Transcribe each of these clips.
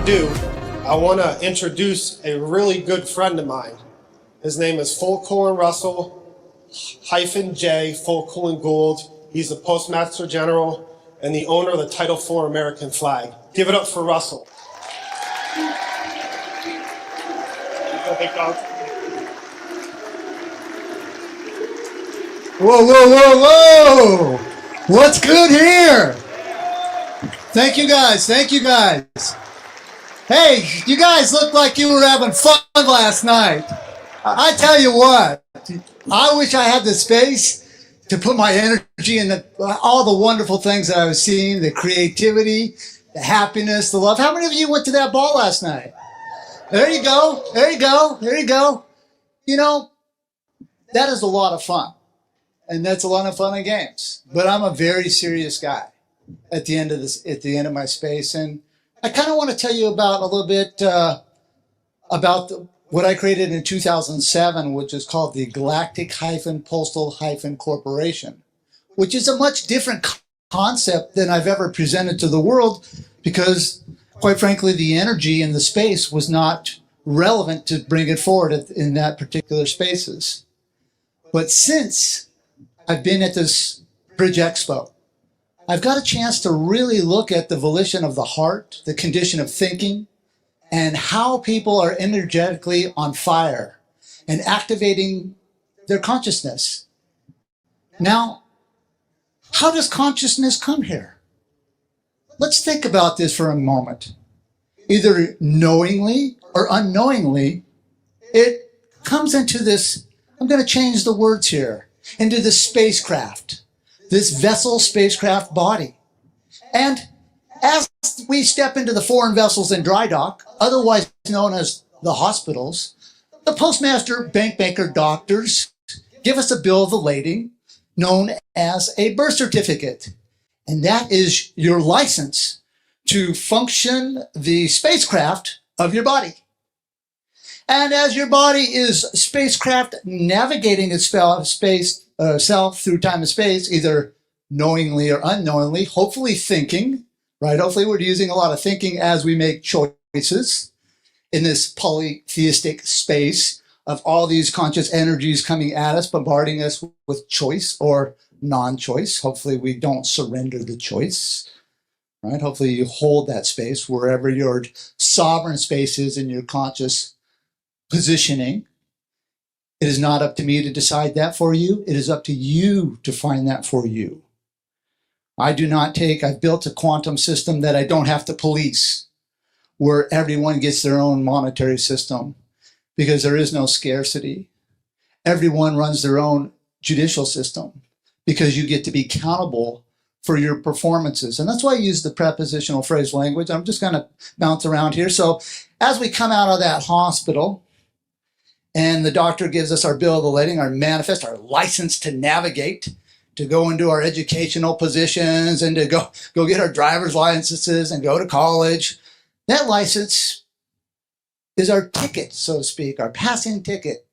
ado, I want to introduce a really good friend of mine. His name is Russell J. Gould. He's the Postmaster-General and the owner of the Title IV American flag. Give it up for Russell. Whoa, whoa, whoa, whoa! What's good here? Thank you guys, thank you guys. Hey, you guys look like you were having fun last night. I tell you what, I wish I had the space to put my energy in all the wonderful things that I was seeing, the creativity, the happiness, the love. How many of you went to that ball last night? There you go, there you go, there you go. You know, that is a lot of fun. And that's a lot of fun and games. But I'm a very serious guy at the end of this, at the end of my space. And I kind of want to tell you about a little bit about what I created in 2007, which is called the Galactic-Postal-Corporation, which is a much different concept than I've ever presented to the world because, quite frankly, the energy in the space was not relevant to bring it forward in that particular spaces. But since I've been at this BRIDGE-EXPO, I've got a chance to really look at the volition of the heart, the condition of thinking, and how people are energetically on fire and activating their consciousness. Now, how does consciousness come here? Let's think about this for a moment. Either knowingly or unknowingly, it comes into this, I'm going to change the words here, into the spacecraft, this vessel spacecraft body. And as we step into the foreign vessels in dry dock, otherwise known as the hospitals, the postmaster bank banker doctors give us a bill of lading known as a birth certificate. And that is your license to function the spacecraft of your body. And as your body is spacecraft navigating itself through time and space, either knowingly or unknowingly, hopefully thinking, right? Hopefully we're using a lot of thinking as we make choices in this polytheistic space of all these conscious energies coming at us, bombarding us with choice or non-choice. Hopefully we don't surrender the choice, right? Hopefully you hold that space wherever your sovereign space is in your conscious positioning. It is not up to me to decide that for you. It is up to you to find that for you. I've built a quantum system that I don't have to police, where everyone gets their own monetary system because there is no scarcity. Everyone runs their own judicial system because you get to be accountable for your performances. And that's why I use the prepositional phrase language. I'm just going to bounce around here. So as we come out of that hospital, and the doctor gives us our bill of lading, our manifest, our license to navigate, to go into our educational positions and to go get our driver's licenses and go to college. That license is our ticket, so to speak, our passing ticket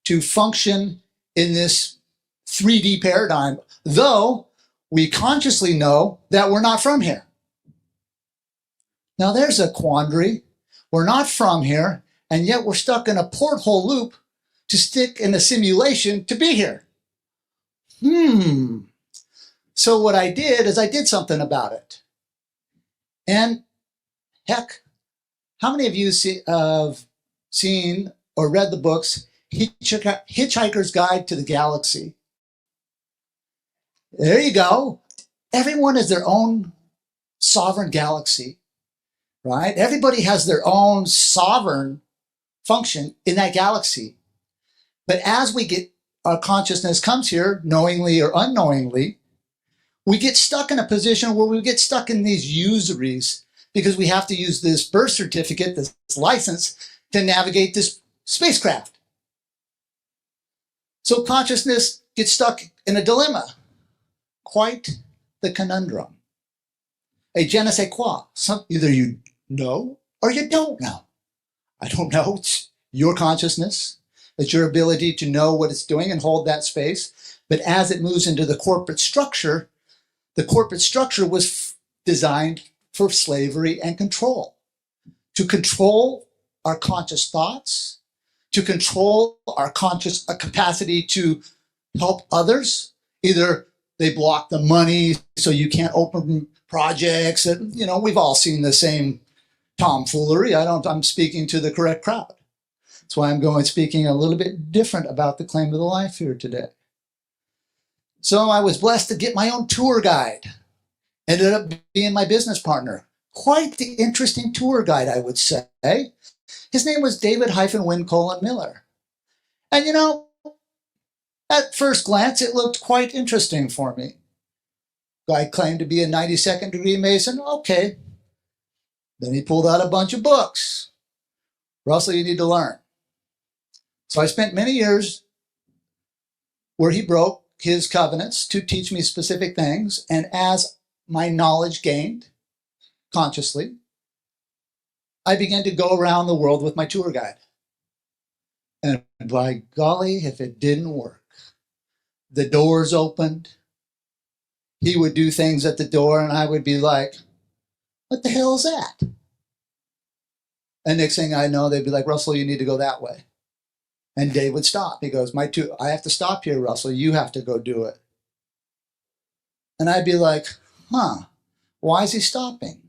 to function in this 3D paradigm, though we consciously know that we're not from here. Now there's a quandary. We're not from here, and yet we're stuck in a porthole loop to stick in a simulation to be here. So what I did is I did something about it. And heck, how many of you have seen or read the books Hitchhiker's Guide to the Galaxy? There you go. Everyone has their own sovereign galaxy, right? Everybody has their own sovereign function in that galaxy. But as our consciousness comes here, knowingly or unknowingly, we get stuck in a position where we get stuck in these usuries because we have to use this birth certificate, this license, to navigate this spacecraft. So consciousness gets stuck in a dilemma, quite the conundrum. A je ne sais quoi. Either you know or you don't know. I don't know. It's your consciousness. It's your ability to know what it's doing and hold that space. But as it moves into the corporate structure was designed for slavery and control, to control our conscious thoughts, to control our conscious capacity to help others. Either they block the money so you can't open projects. And, we've all seen the same tomfoolery. I'm speaking to the correct crowd. That's why I'm speaking a little bit different about the claim of the life here today. So I was blessed to get my own tour guide. Ended up being my business partner. Quite the interesting tour guide, I would say. His name was David Miller. And at first glance, it looked quite interesting for me. Guy claimed to be a 92nd degree Mason. Okay. Then he pulled out a bunch of books. Russell, you need to learn. So I spent many years where he broke his covenants to teach me specific things. And as my knowledge gained consciously, I began to go around the world with my tour guide. And by golly, if it didn't work, the doors opened. He would do things at the door and I would be like, what the hell is that? And next thing I know, they'd be like, Russell, you need to go that way. And Dave would stop. He goes, I have to stop here, Russell. You have to go do it. And I'd be like, why is he stopping?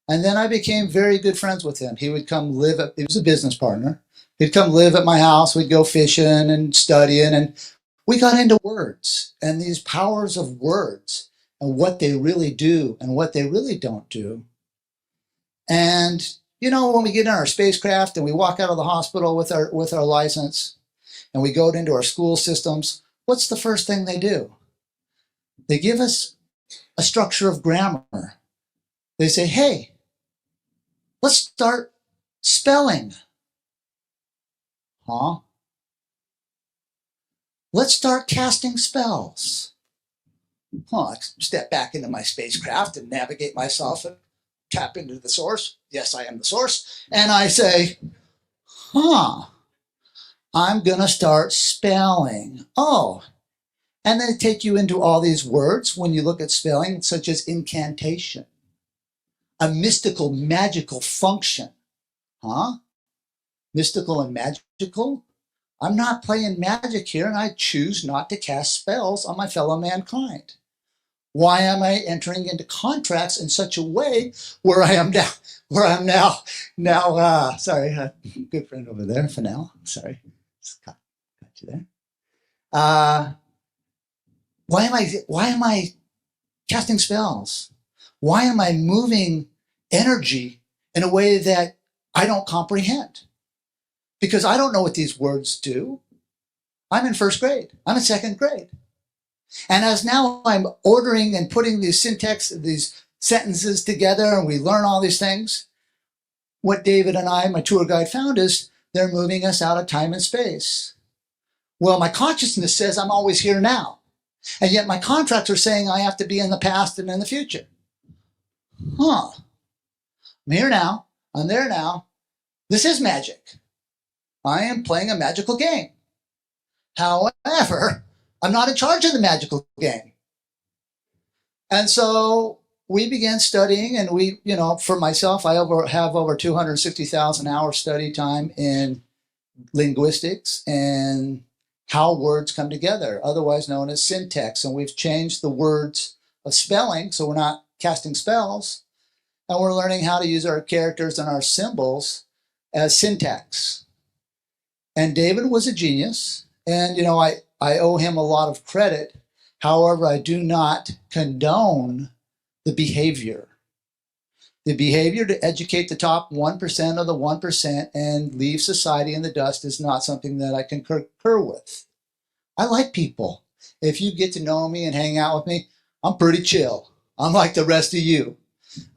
And then I became very good friends with him. He would come live he was a business partner. He'd come live at my house. We'd go fishing and studying. And we got into words and these powers of words and what they really do and what they really don't do. And, when we get in our spacecraft and we walk out of the hospital with our license and we go into our school systems, what's the first thing they do? They give us a structure of grammar. They say, hey, let's start spelling. Huh? Let's start casting spells. I step back into my spacecraft and navigate myself and tap into the source. Yes, I am the source. And I say, I'm going to start spelling. Oh, and they take you into all these words when you look at spelling, such as incantation, a mystical, magical function. Mystical and magical? I'm not playing magic here, and I choose not to cast spells on my fellow mankind. Why am I entering into contracts in such a way where I'm now, sorry, good friend over there, Fennell, sorry, got you there. Why am I casting spells? Why am I moving energy in a way that I don't comprehend? Because I don't know what these words do. I'm in first grade. I'm in second grade. And as now I'm ordering and putting these syntax, these sentences together, and we learn all these things, what David and I, my tour guide, found is they're moving us out of time and space. Well, my consciousness says I'm always here now. And yet my contracts are saying I have to be in the past and in the future. I'm here now. I'm there now. This is magic. I am playing a magical game. However, I'm not in charge of the magical game. And so we began studying, and we, for myself, I have over 260,000 hours study time in linguistics and how words come together, otherwise known as syntax. And we've changed the words of spelling, so we're not casting spells, and we're learning how to use our characters and our symbols as syntax. And David was a genius, and I owe him a lot of credit. However, I do not condone the behavior. The behavior to educate the top 1% of the 1% and leave society in the dust is not something that I can concur with. I like people. If you get to know me and hang out with me, I'm pretty chill. I'm like the rest of you.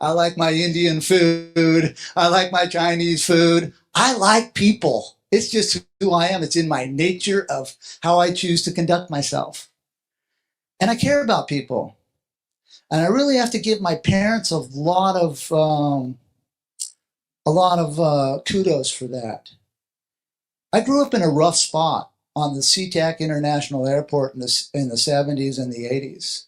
I like my Indian food. I like my Chinese food. I like people. It's just who I am. It's in my nature of how I choose to conduct myself. And I care about people. And I really have to give my parents a lot of kudos for that. I grew up in a rough spot on the SeaTac International Airport in the 70s and the 80s.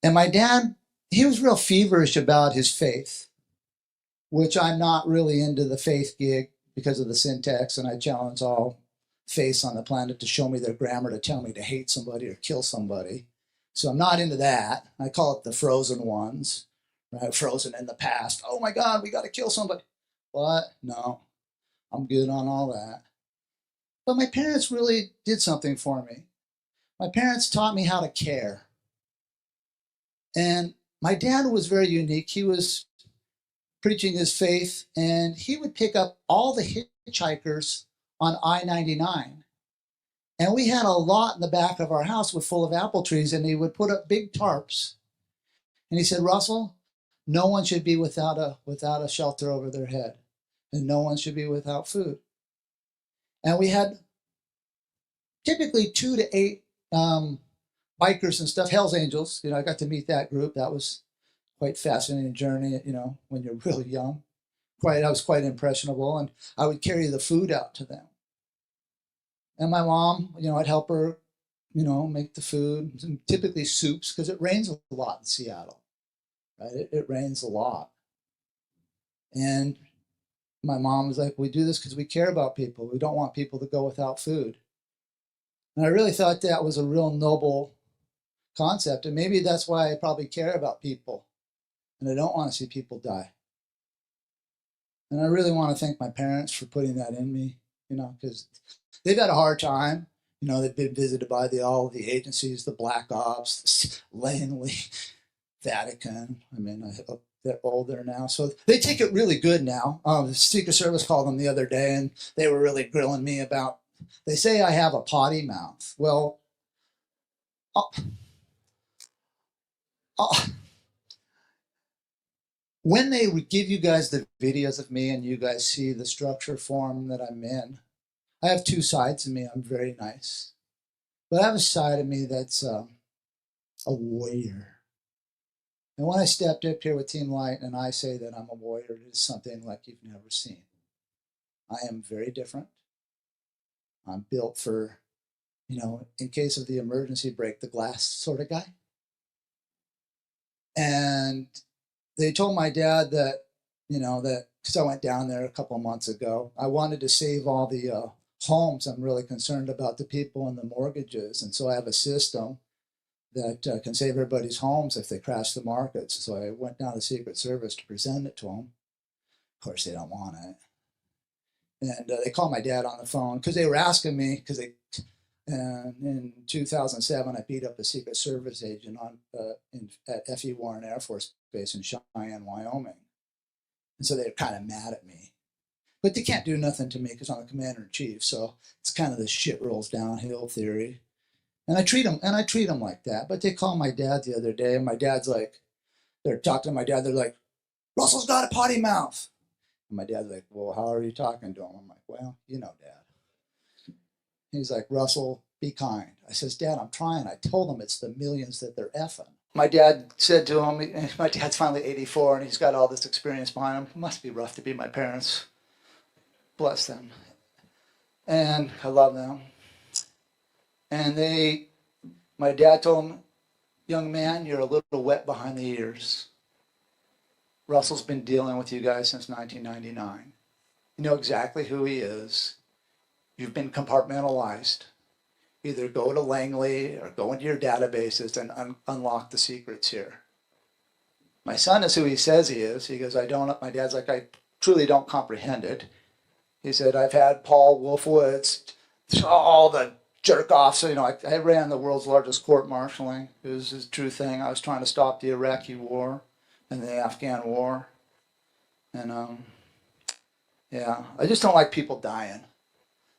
And my dad, he was real feverish about his faith. which I'm not really into the faith gig because of the syntax, and I challenge all faiths on the planet to show me their grammar to tell me to hate somebody or kill somebody. So I'm not into that. I call it the frozen ones, right? Frozen in the past. Oh my God, we got to kill somebody. What? No, I'm good on all that. But my parents really did something for me. My parents taught me how to care. And my dad was very unique. He was preaching his faith, and he would pick up all the hitchhikers on I-99. And we had a lot in the back of our house with full of apple trees, and he would put up big tarps. And he said, Russell, no one should be without a shelter over their head, and no one should be without food. And we had typically 2 to 8 bikers and stuff, Hell's Angels. I got to meet that group. That was quite fascinating journey, when you're really young. I was quite impressionable, and I would carry the food out to them. And my mom, I'd help her, make the food, and typically soups, because it rains a lot in Seattle, right? It rains a lot. And my mom was like, we do this because we care about people. We don't want people to go without food. And I really thought that was a real noble concept. And maybe that's why I probably care about people. And I don't want to see people die. And I really want to thank my parents for putting that in me, because they've had a hard time. They've been visited by all the agencies, the Black Ops, Langley, Vatican. They're older now. So they take it really good now. The Secret Service called them the other day, and they were really grilling me about, they say I have a potty mouth. Well, when they would give you guys the videos of me and you guys see the structure form that I'm in, I have 2 sides of me. I'm very nice. But I have a side of me that's a warrior. And when I stepped up here with Team Light and I say that I'm a warrior, it is something like you've never seen. I am very different. I'm built for, in case of the emergency, break the glass sort of guy. And they told my dad that, because I went down there a couple of months ago, I wanted to save all the homes. I'm really concerned about the people and the mortgages. And so I have a system that can save everybody's homes if they crash the markets. So I went down to the Secret Service to present it to them. Of course, they don't want it. And they called my dad on the phone because they were asking me, because in 2007, I beat up a Secret Service agent at F.E. Warren Air Force Base in Cheyenne, Wyoming. And so they're kind of mad at me. But they can't do nothing to me because I'm the commander-in-chief. So it's kind of the shit rolls downhill theory. And I treat them like that. But they called my dad the other day, and my dad's like, they're talking to my dad. They're like, Russell's got a potty mouth. And my dad's like, well, how are you talking to him? I'm like, well, Dad. He's like, Russell, be kind. I says, Dad, I'm trying. I told him it's the millions that they're effing. My dad said to him, my dad's finally 84, and he's got all this experience behind him. It must be rough to be my parents. Bless them. And I love them. And my dad told him, young man, you're a little wet behind the ears. Russell's been dealing with you guys since 1999. You know exactly who he is. You've been compartmentalized. Either go to Langley or go into your databases and unlock the secrets here. My son is who he says he is. He goes, my dad's like, I truly don't comprehend it. He said, I've had Paul Wolfowitz, all the jerk-offs. I ran the world's largest court-martialing. It was a true thing. I was trying to stop the Iraqi war and the Afghan war. And yeah, I just don't like people dying.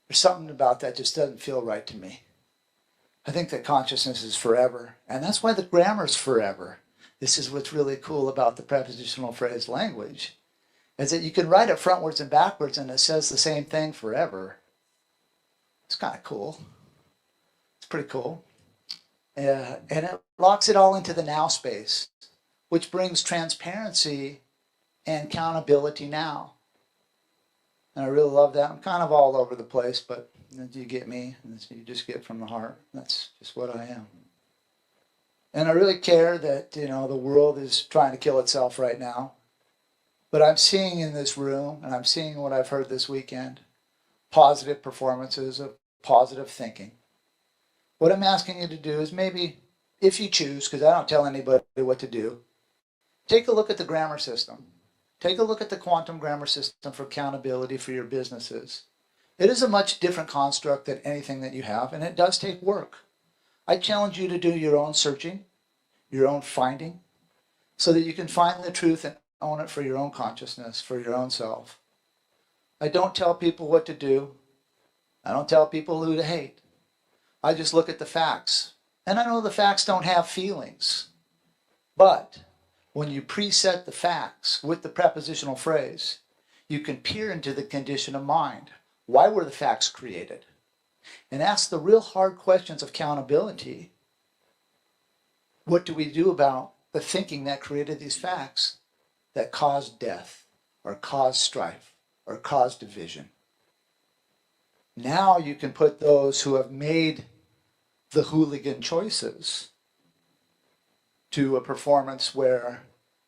There's something about that just doesn't feel right to me. I think that consciousness is forever, and that's why the grammar's forever. This is what's really cool about the prepositional phrase language, is that you can write it frontwards and backwards and it says the same thing forever. It's kind of cool. It's pretty cool. And it locks it all into the now space, which brings transparency and accountability now. And I really love that. I'm kind of all over the place, but you get me, and you just get from the heart. That's just what I am. And I really care that, the world is trying to kill itself right now. But I'm seeing in this room, and I'm seeing what I've heard this weekend, positive performances of positive thinking. What I'm asking you to do is maybe, if you choose, because I don't tell anybody what to do, take a look at the grammar system. Take a look at the quantum grammar system for accountability for your businesses. It is a much different construct than anything that you have, and it does take work. I challenge you to do your own searching, your own finding, so that you can find the truth and own it for your own consciousness, for your own self. I don't tell people what to do. I don't tell people who to hate. I just look at the facts. And I know the facts don't have feelings. But when you preset the facts with the prepositional phrase, you can peer into the condition of mind. Why were the facts created? And ask the real hard questions of accountability. What do we do about the thinking that created these facts that caused death, or caused strife, or caused division? Now you can put those who have made the hooligan choices to a performance where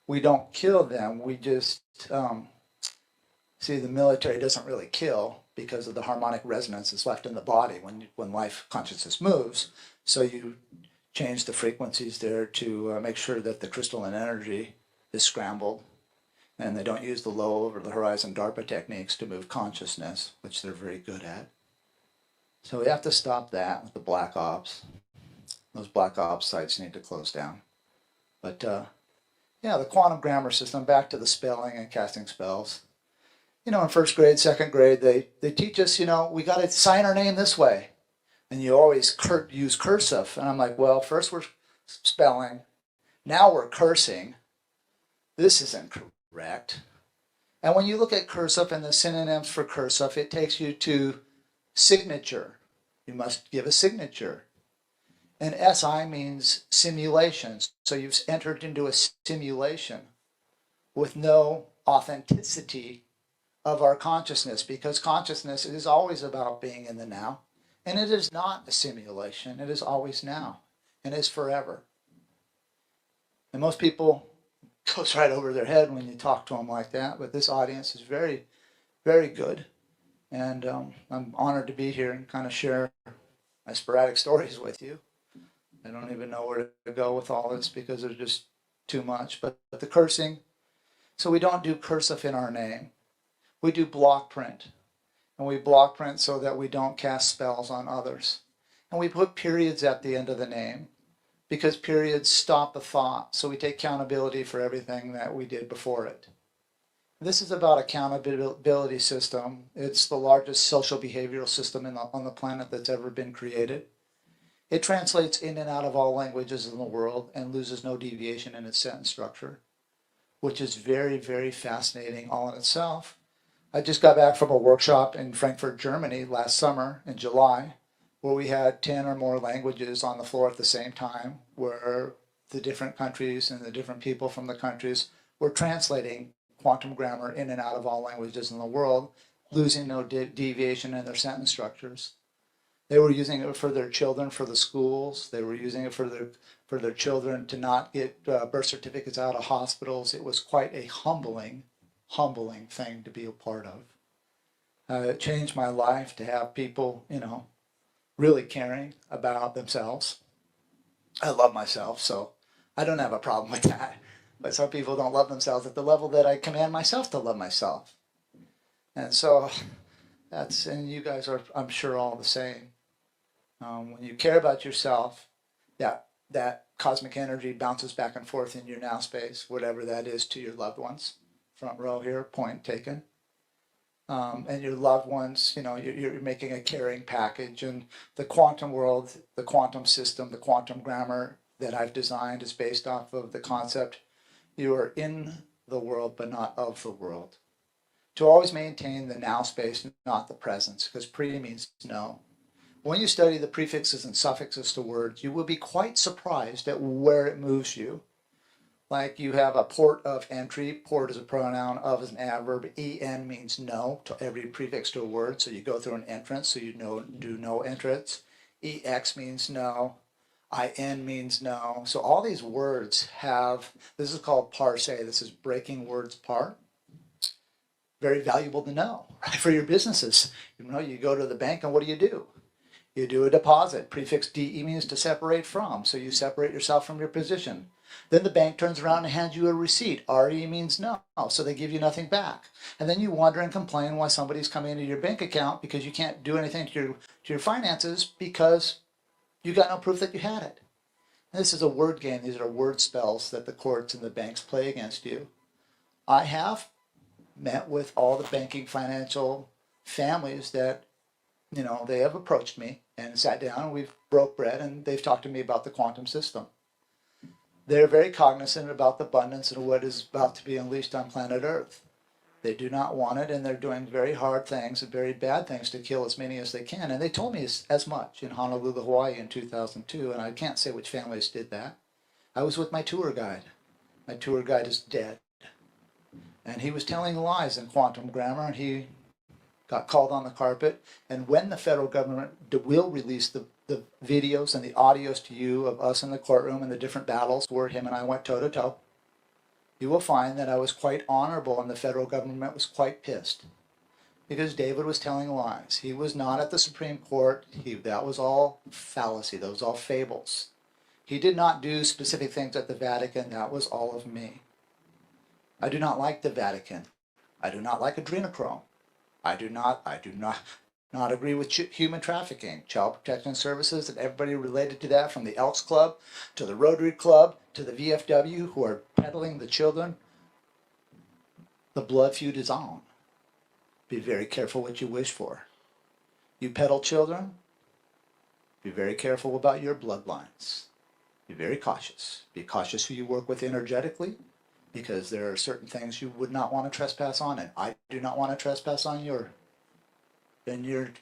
we don't kill them, we just, see, the military doesn't really kill because of the harmonic resonance that's left in the body when life consciousness moves. So you change the frequencies there to make sure that the crystalline energy is scrambled, and they don't use the low over the horizon DARPA techniques to move consciousness, which they're very good at. So we have to stop that with the black ops. Those black ops sites need to close down. But yeah, the quantum grammar system, back to the spelling and casting spells. You know, in first grade, second grade, they teach us, you know, we got to sign our name this way. And you always use cursive. And I'm like, well, first we're spelling, now we're cursing. This isn't correct. And when you look at cursive and the synonyms for cursive, it takes you to signature. You must give a signature. And SI means simulation. So you've entered into a simulation with no authenticity of our consciousness, because consciousness is always about being in the now. And it is not a simulation. It is always now and is forever. And most people goes right over their head when you talk to them like that. But this audience is very, very good. And I'm honored to be here and kind of share my sporadic stories with you. I don't even know where to go with all this because there's just too much. But the cursing, so we don't do cursive in our name. We do block print. And we block print so that we don't cast spells on others. And we put periods at the end of the name because periods stop the thought. So we take accountability for everything that we did before it. This is about accountability system. It's the largest social behavioral system on the planet that's ever been created. It translates in and out of all languages in the world and loses no deviation in its sentence structure, which is very, very fascinating all in itself. I just got back from a workshop in Frankfurt, Germany last summer in July, where we had 10 or more languages on the floor at the same time, where the different countries and the different people from the countries were translating quantum grammar in and out of all languages in the world, losing no deviation in their sentence structures. They were using it for their children, for the schools. They were using it for their children to not get birth certificates out of hospitals. It was quite a humbling thing to be a part of. It changed my life to have people, you know, really caring about themselves. I love myself, so I don't have a problem with that. But some people don't love themselves at the level that I command myself to love myself. And so that's, and you guys are, I'm sure, all the same. When you care about yourself, that cosmic energy bounces back and forth in your now space, whatever that is, to your loved ones. Front row here, point taken. And your loved ones, you know, you're making a caring package. And the quantum world, the quantum system, the quantum grammar that I've designed is based off of the concept you are in the world but not of the world. To always maintain the now space, not the presence, because pre means no. When you study the prefixes and suffixes to words, you will be quite surprised at where it moves you. Like you have a port of entry. Port is a pronoun, of is an adverb. En means no to every prefix to a word. So you go through an entrance, so you do no entrance. Ex means no. In means no. So all these words have, this is called parse. This is breaking words apart. very valuable to know, right, for your businesses. You know, you go to the bank and what do? You do a deposit. Prefix DE means to separate from, so you separate yourself from your position. Then the bank turns around and hands you a receipt. RE means no, so they give you nothing back. And then you wonder and complain why somebody's coming into your bank account because you can't do anything to your finances because you got no proof that you had it. And this is a word game. These are word spells that the courts and the banks play against you. I have met with all the banking financial families that, you know, they have approached me and sat down and we've broke bread and they've talked to me about the quantum system. They're very cognizant about the abundance and what is about to be unleashed on planet Earth. They do not want it, and they're doing very hard things and very bad things to kill as many as they can. And they told me as much in Honolulu, Hawaii in 2002, and I can't say which families did that. I was with my tour guide. My tour guide is dead. And he was telling lies in quantum grammar, and he got called on the carpet. And when the federal government will release the videos and the audios to you of us in the courtroom and the different battles where him and I went toe-to-toe, you will find that I was quite honorable and the federal government was quite pissed because David was telling lies. He was not at the Supreme Court. That was all fallacy. That was all fables. He did not do specific things at the Vatican. That was all of me. I do not like the Vatican. I do not like adrenochrome. I do not agree with human trafficking, child protection services, and everybody related to that, from the Elks Club to the Rotary Club to the VFW, who are peddling the children. The blood feud is on. Be very careful what you wish for. You peddle children, be very careful about your bloodlines. Be very cautious. Be cautious who you work with energetically, because there are certain things you would not want to trespass on, and I do not want to trespass on your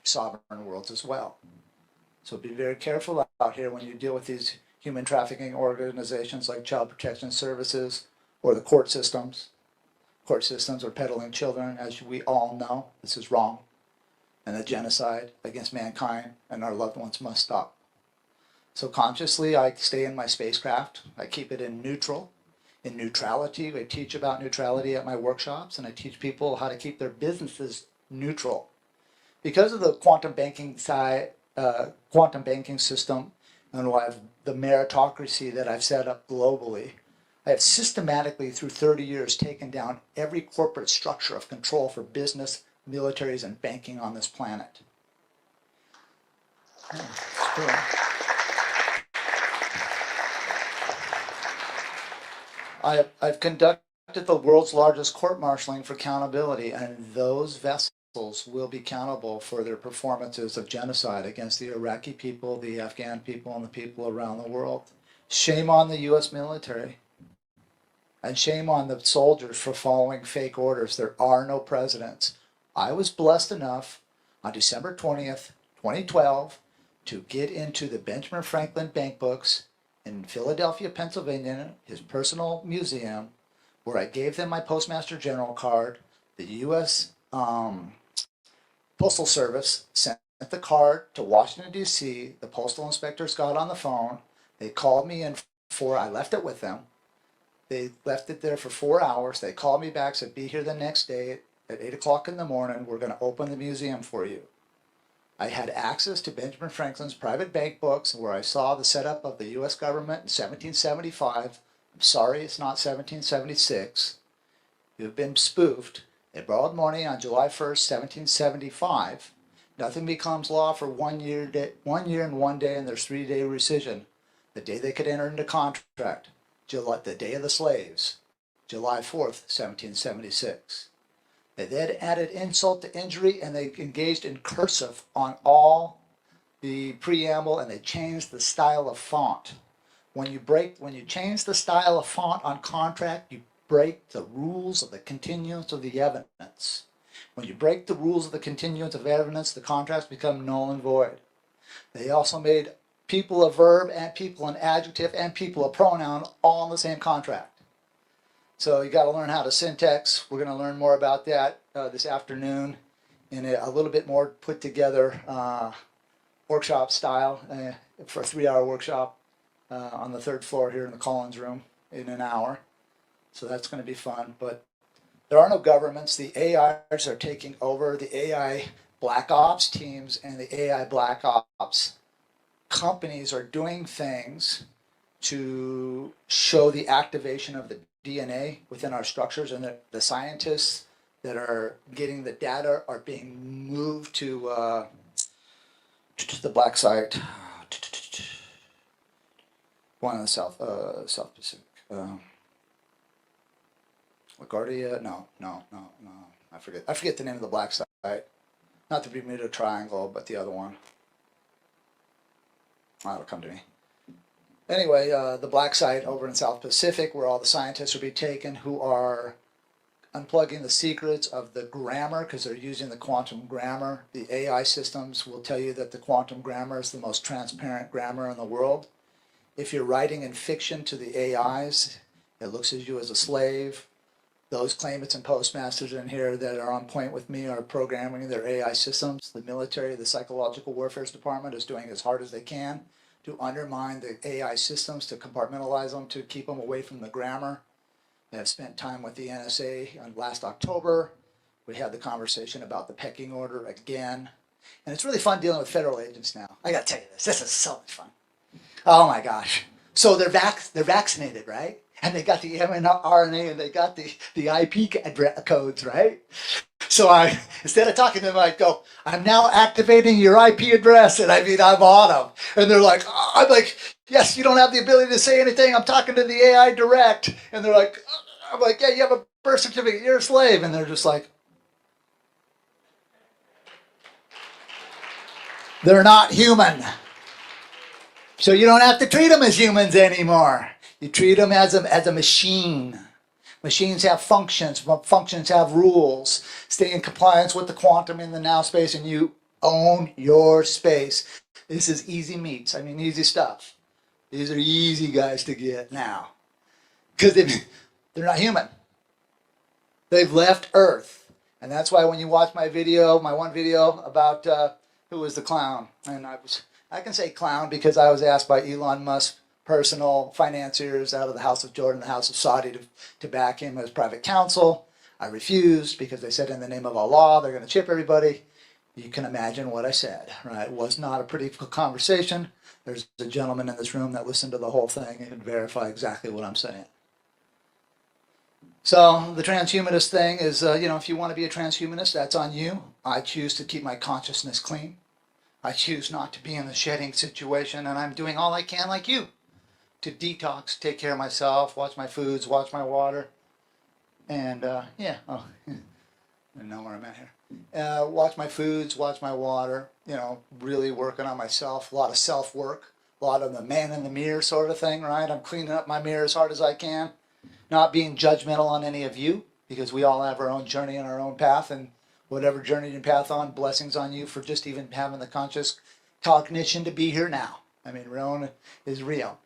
sovereign worlds as well. So be very careful out here when you deal with these human trafficking organizations like Child Protection Services or the court systems. Court systems are peddling children, as we all know. This is wrong. And the genocide against mankind and our loved ones must stop. So consciously, I stay in my spacecraft. I keep it in neutral. In neutrality, I teach about neutrality at my workshops, and I teach people how to keep their businesses neutral. Because of the quantum banking system and the meritocracy that I've set up globally, I have systematically through 30 years taken down every corporate structure of control for business, militaries, and banking on this planet. I've conducted the world's largest court-martialing for accountability, and those vessels will be accountable for their performances of genocide against the Iraqi people, the Afghan people, and the people around the world. Shame on the U.S. military, and shame on the soldiers for following fake orders. There are no presidents. I was blessed enough on December 20th, 2012, to get into the Benjamin Franklin bank books in Philadelphia, Pennsylvania, his personal museum, where I gave them my Postmaster-General card. The U.S. Postal Service sent the card to Washington, D.C. The postal inspectors got on the phone. They called me in I left it with them. They left it there for 4 hours. They called me back, said, be here the next day at 8 o'clock in the morning. We're going to open the museum for you. I had access to Benjamin Franklin's private bank books where I saw the setup of the U.S. government in 1775. I'm sorry it's not 1776. You've been spoofed. They borrowed money on July 1st, 1775. Nothing becomes law for 1 year and 1 day, and there's 3-day rescission. The day they could enter into contract, the day of the slaves, July 4th, 1776. They then added insult to injury, and they engaged in cursive on all the preamble, and they changed the style of font. When you change the style of font on contract, you break the rules of the continuance of the evidence. When you break the rules of the continuance of evidence, the contracts become null and void. They also made people a verb and people an adjective and people a pronoun all in the same contract. So you got to learn how to syntax. We're going to learn more about that this afternoon in a little bit more put together workshop style for a 3-hour workshop on the 3rd floor here in the Collins room in an hour. So that's going to be fun. But There are no governments. The AIs are taking over. The AI black ops teams and the AI black ops companies are doing things to show the activation of the DNA within our structures, and the scientists that are getting the data are being moved to the black site, one in the South Pacific. LaGuardia? No. I forget the name of the black site. Not the Bermuda Triangle, but the other one. It'll come to me. Anyway, the black site over in South Pacific, where all the scientists will be taken who are unplugging the secrets of the grammar, because they're using the quantum grammar. The AI systems will tell you that the quantum grammar is the most transparent grammar in the world. If you're writing in fiction to the AIs, it looks at you as a slave. Those claimants and postmasters in here that are on point with me are programming their AI systems. The military, the psychological warfare department is doing as hard as they can to undermine the AI systems, to compartmentalize them, to keep them away from the grammar. They have spent time with the NSA on last October. We had the conversation about the pecking order again. And it's really fun dealing with federal agents now. I gotta tell you this, this is so much fun. Oh my gosh. So they're vaccinated, right? And they got the mRNA and they got the IP codes, right? So instead of talking to them, I go, I'm now activating your IP address. And I mean, I'm on them. And they're like, oh. I'm like, yes, you don't have the ability to say anything. I'm talking to the AI direct. And they're like, oh. I'm like, yeah, you have a birth certificate. You're a slave. And they're just like, they're not human. So you don't have to treat them as humans anymore. You treat them as a machine. Machines have functions. Functions have rules. Stay in compliance with the quantum in the now space, and you own your space. This is easy meats. I mean, easy stuff. These are easy guys to get now. Because they're not human. They've left Earth. And that's why when you watch my video, my one video about who was the clown, and I can say clown because I was asked by Elon Musk's personal financiers out of the House of Jordan, the House of Saudi, to back him as private counsel. I refused because they said in the name of Allah, they're going to chip everybody. You can imagine what I said, right? It was not a pretty conversation. There's a gentleman in this room that listened to the whole thing and can verify exactly what I'm saying. So the transhumanist thing is, if you want to be a transhumanist, that's on you. I choose to keep my consciousness clean. I choose not to be in the shedding situation, and I'm doing all I can like you to detox, take care of myself, watch my foods, watch my water, and I know where I'm at here. Watch my foods, watch my water, really working on myself, a lot of self-work, a lot of the man in the mirror sort of thing, right? I'm cleaning up my mirror as hard as I can, not being judgmental on any of you, because we all have our own journey and our own path, and whatever journey and path on, blessings on you for just even having the conscious cognition to be here now. I mean, Roan is real.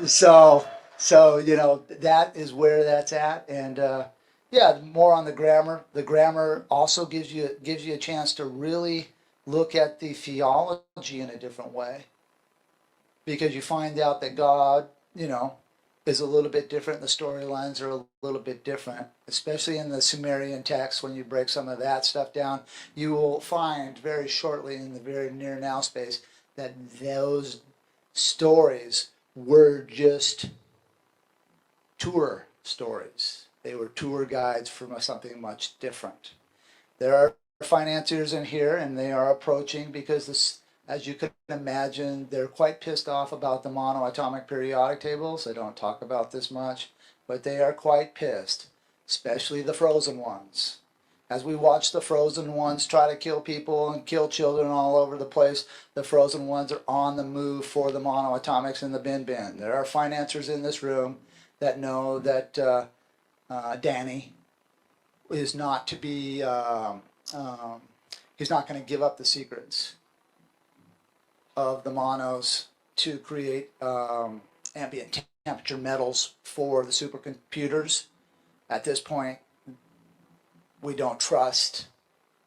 so that is where that's at, and more on the grammar. The grammar also gives you a chance to really look at the theology in a different way, because you find out that God, is a little bit different. The storylines are a little bit different, especially in the Sumerian text. When you break some of that stuff down, you will find very shortly in the very near now space that those stories were just tour stories. They were tour guides for something much different. There are financiers in here, and they are approaching because this, as you can imagine, they're quite pissed off about the monoatomic periodic tables. I don't talk about this much, but they are quite pissed, especially the frozen ones. As we watch the frozen ones try to kill people and kill children all over the place, the frozen ones are on the move for the monoatomics in the bin. There are financiers in this room that know that Danny is not to be, he's not going to give up the secrets of the monos to create ambient temperature metals for the supercomputers. At this point, we don't trust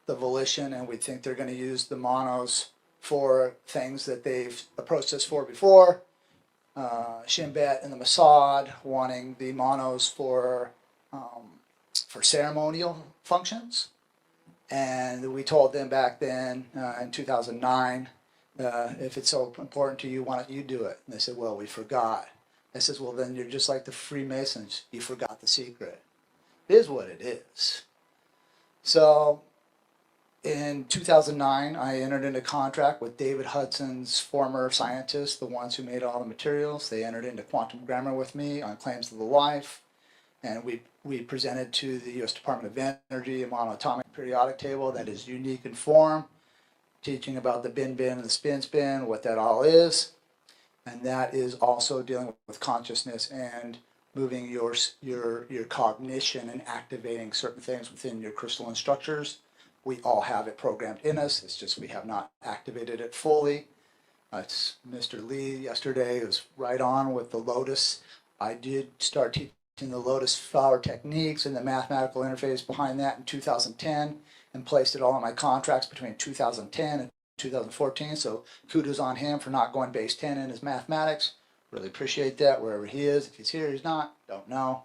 the volition, and we think they're going to use the monos for things that they've approached us for before. Shin Bet and the Mossad wanting the monos for ceremonial functions. And we told them back then in 2009, if it's so important to you, why don't you do it? And they said, well, we forgot. I says, well, then you're just like the Freemasons. You forgot the secret. It is what it is. So in 2009, I entered into contract with David Hudson's former scientists, the ones who made all the materials. They entered into quantum grammar with me on claims of the life. And we presented to the U.S. Department of Energy a monatomic periodic table that is unique in form, teaching about the bin-bin and the spin-spin, what that all is. And that is also dealing with consciousness and moving your cognition and activating certain things within your crystalline structures. We all have it programmed in us. It's just we have not activated it fully. It's Mr. Lee yesterday was right on with the lotus. I did start teaching the lotus flower techniques and the mathematical interface behind that in 2010 and placed it all in my contracts between 2010 and 2014. So kudos on him for not going base 10 in his mathematics. Really appreciate that wherever he is. If he's here, he's not. Don't know.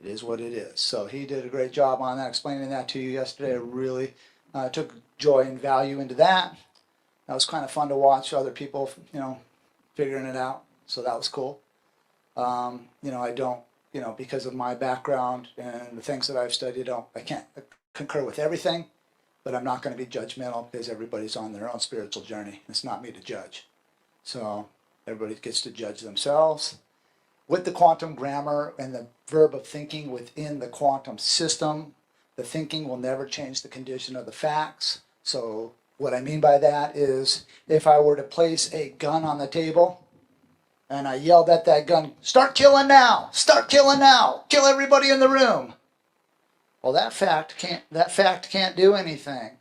It is what it is. So he did a great job on that, explaining that to you yesterday. I really took joy and value into that. That was kind of fun to watch other people, figuring it out. So that was cool. I don't, because of my background and the things that I've studied, I can't concur with everything, but I'm not going to be judgmental because everybody's on their own spiritual journey. It's not me to judge. So everybody gets to judge themselves. With the quantum grammar and the verb of thinking within the quantum system, the thinking will never change the condition of the facts. So what I mean by that is if I were to place a gun on the table and I yelled at that gun, start killing now, kill everybody in the room. Well, that fact can't do anything.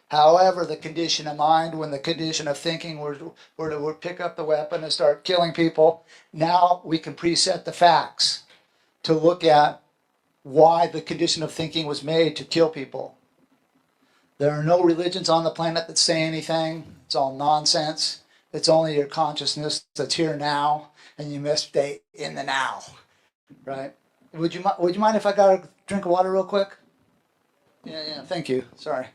However, the condition of mind, when the condition of thinking were to pick up the weapon and start killing people, now we can preset the facts to look at why the condition of thinking was made to kill people. There are no religions on the planet that say anything. It's all nonsense. It's only your consciousness that's here now, and you must stay in the now, right? Would you mind if I got a drink of water real quick? Yeah, thank you. Sorry.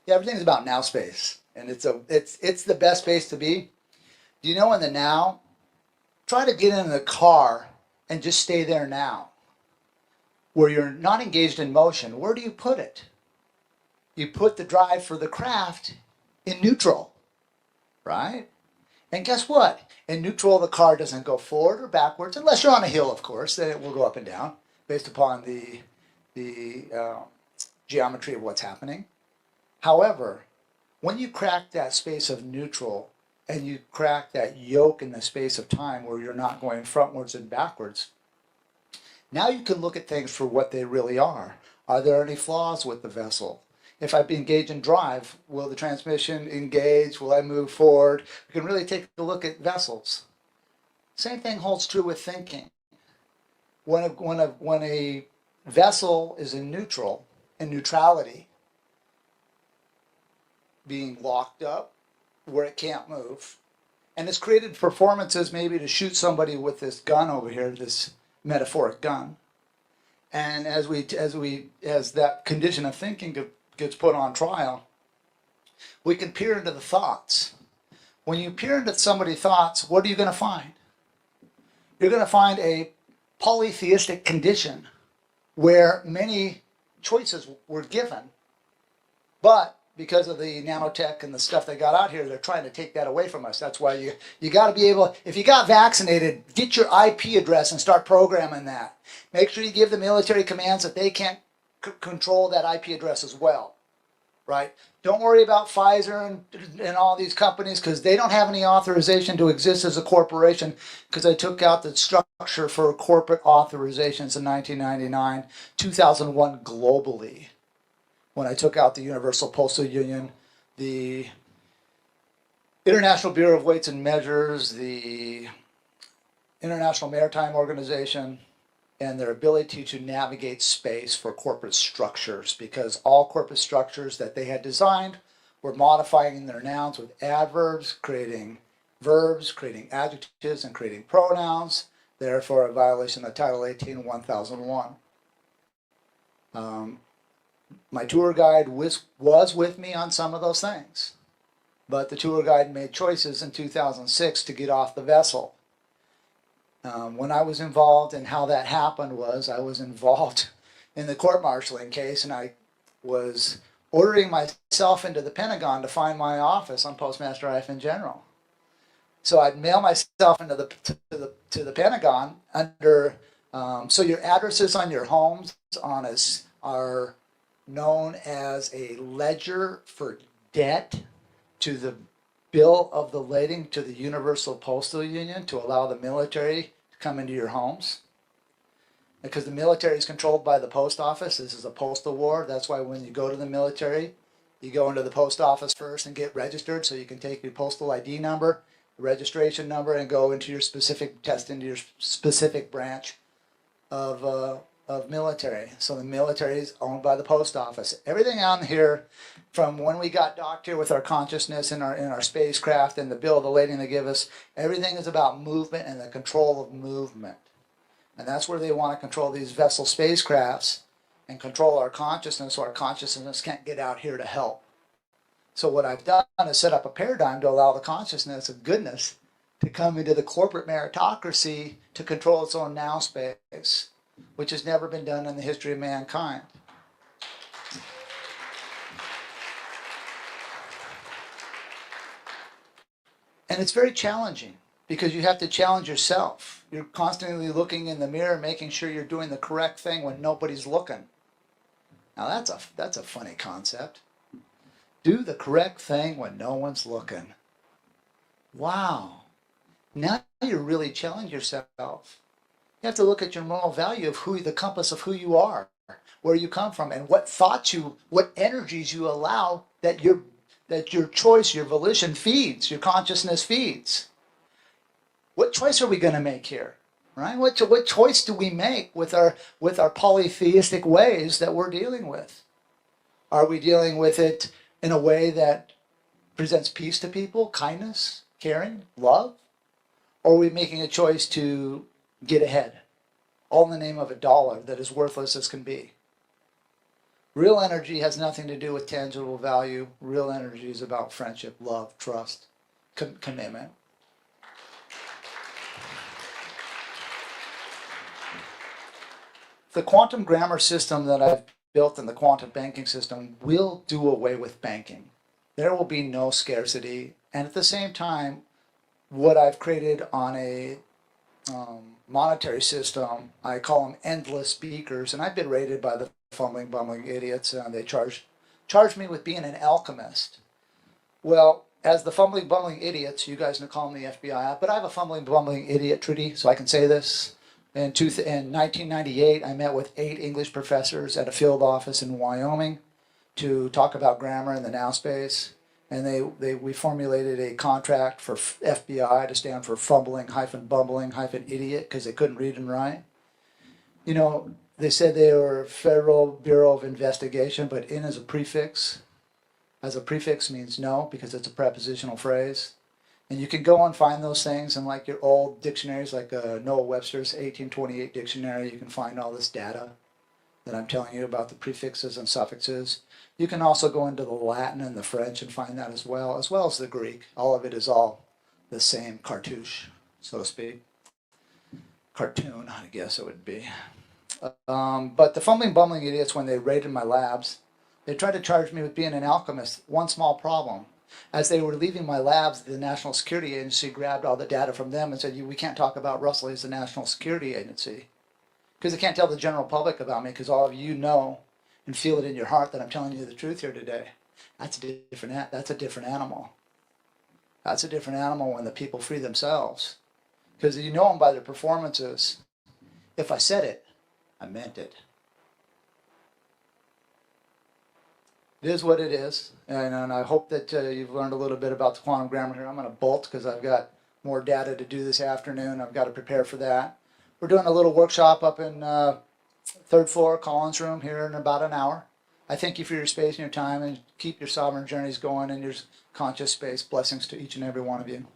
Yeah, everything's about now space, and it's the best space to be. Do you know in the now? Try to get in the car and just stay there now, where you're not engaged in motion. Where do you put it? You put the drive for the craft in neutral, right? And guess what? In neutral, the car doesn't go forward or backwards, unless you're on a hill, of course. Then it will go up and down based upon the geometry of what's happening. However, when you crack that space of neutral and you crack that yoke in the space of time where you're not going frontwards and backwards, now you can look at things for what they really are. Are there any flaws with the vessel? If I engage in drive, will the transmission engage? Will I move forward? We can really take a look at vessels. Same thing holds true with thinking. When a vessel is in neutral, in neutrality, being locked up where it can't move, and it's created performances maybe to shoot somebody with this gun over here, this metaphoric gun. And as that condition of thinking gets put on trial, we can peer into the thoughts. When you peer into somebody's thoughts, what are you going to find? You're going to find a polytheistic condition where many choices were given, but because of the nanotech and the stuff they got out here, they're trying to take that away from us. That's why you got to be able, if you got vaccinated, get your IP address and start programming that. Make sure you give the military commands that they can't control that IP address as well, right? Don't worry about Pfizer and all these companies because they don't have any authorization to exist as a corporation because I took out the structure for corporate authorizations in 1999, 2001 globally. When I took out the Universal Postal Union, the International Bureau of Weights and Measures, the International Maritime Organization, and their ability to navigate space for corporate structures, because all corporate structures that they had designed were modifying their nouns with adverbs, creating verbs, creating adjectives, and creating pronouns, therefore a violation of Title 18, 1001. My tour guide was with me on some of those things, but the tour guide made choices in 2006 to get off the vessel. When I was involved in how that happened was I was involved in the court-martialing case, and was ordering myself into the Pentagon to find my office on Postmaster-General. So I'd mail myself into to the Pentagon under, so your addresses on your homes are known as a ledger for debt to the bill of the lading to the Universal Postal Union to allow the military to come into your homes. Because the military is controlled by the post office. This is a postal war. That's why when you go to the military, you go into the post office first and get registered so you can take your postal ID number, registration number, and go into your specific branch of military. So the military is owned by the post office. Everything on here, from when we got docked here with our consciousness in our spacecraft and the bill of the lading they give us, everything is about movement and the control of movement. And that's where they want to control these vessel spacecrafts and control our consciousness, so our consciousness can't get out here to help. So what I've done is set up a paradigm to allow the consciousness of goodness to come into the corporate meritocracy to control its own now space, which has never been done in the history of mankind. And it's very challenging because you have to challenge yourself. You're constantly looking in the mirror, making sure you're doing the correct thing when nobody's looking. Now that's a funny concept. Do the correct thing when no one's looking. Wow. Now you're really challenging yourself. You have to look at your moral value of the compass of who you are, where you come from, and what energies you allow that your choice, your volition feeds, your consciousness feeds. What choice are we going to make here, right? What choice do we make with our polytheistic ways that we're dealing with? Are we dealing with it in a way that presents peace to people, kindness, caring, love? Or are we making a choice to get ahead, all in the name of a dollar that is worthless as can be? Real energy has nothing to do with tangible value. Real energy is about friendship, love, trust, commitment. The quantum grammar system that I've built in the quantum banking system will do away with banking. There will be no scarcity, and at the same time, what I've created on a monetary system, I call them endless beakers, and I've been rated by the fumbling, bumbling idiots, and they charge me with being an alchemist. Well, as the fumbling, bumbling idiots, you guys can call them the FBI, but I have a fumbling, bumbling idiot treaty, so I can say this. In 1998, I met with 8 English professors at a field office in Wyoming to talk about grammar in the now space. And we formulated a contract for FBI to stand for fumbling, bumbling, idiot, because they couldn't read and write. You know, they said they were Federal Bureau of Investigation, but in as a prefix means no, because it's a prepositional phrase. And you can go and find those things in like your old dictionaries, like Noah Webster's 1828 dictionary. You can find all this data that I'm telling you about the prefixes and suffixes. You can also go into the Latin and the French and find that as well as the Greek. All of it is all the same cartouche, so to speak. Cartoon, I guess it would be. But the fumbling, bumbling idiots, when they raided my labs, they tried to charge me with being an alchemist. One small problem. As they were leaving my labs, the National Security Agency grabbed all the data from them and said, we can't talk about Russell, he's the National Security Agency. Because they can't tell the general public about me, because all of you know and feel it in your heart that I'm telling you the truth here today. That's a different animal. That's a different animal when the people free themselves. Because you know them by their performances. If I said it, I meant it. It is what it is, and I hope that you've learned a little bit about the quantum grammar here. I'm going to bolt because I've got more data to do this afternoon. I've got to prepare for that. We're doing a little workshop up in third floor Collins room here in about an hour. I thank you for your space and your time, and keep your sovereign journeys going in your conscious space. Blessings to each and every one of you.